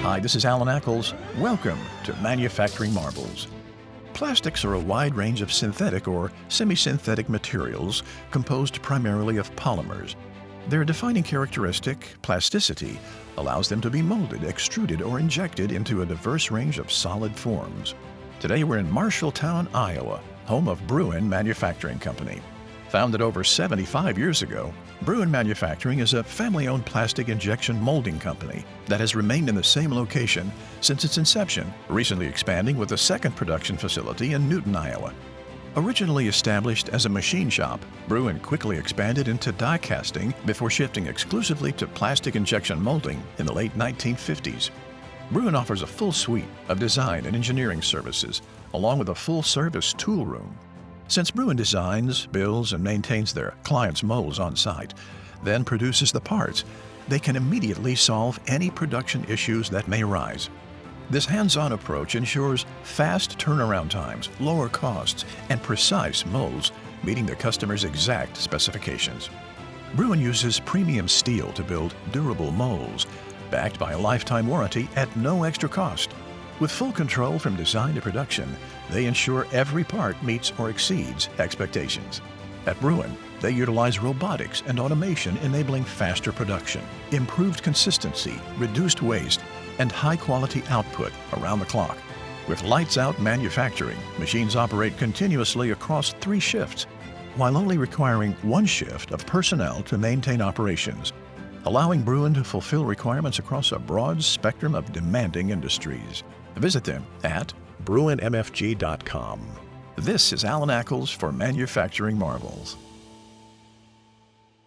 Hi, this is Alan Ackles. Welcome to Manufacturing Marvels. Plastics are a wide range of synthetic or semi-synthetic materials composed primarily of polymers. Their defining characteristic, plasticity, allows them to be molded, extruded, or injected into a diverse range of solid forms. Today we're in Marshalltown, Iowa, home of Bruin Manufacturing Company. Founded over 75 years ago, Bruin Manufacturing is a family-owned plastic injection molding company that has remained in the same location since its inception, recently expanding with a second production facility in Newton, Iowa. Originally established as a machine shop, Bruin quickly expanded into die casting before shifting exclusively to plastic injection molding in the late 1950s. Bruin offers a full suite of design and engineering services, along with a full-service tool room. Since Bruin designs, builds, and maintains their clients' molds on site, then produces the parts, they can immediately solve any production issues that may arise. This hands-on approach ensures fast turnaround times, lower costs, and precise molds, meeting the customer's exact specifications. Bruin uses premium steel to build durable molds, backed by a lifetime warranty at no extra cost. With full control from design to production, they ensure every part meets or exceeds expectations. At Bruin, they utilize robotics and automation enabling faster production, improved consistency, reduced waste, and high-quality output around the clock. With lights-out manufacturing, machines operate continuously across 3 shifts, while only requiring 1 shift of personnel to maintain operations, allowing Bruin to fulfill requirements across a broad spectrum of demanding industries. Visit them at bruinmfg.com. This is Alan Ackles for Manufacturing Marvels.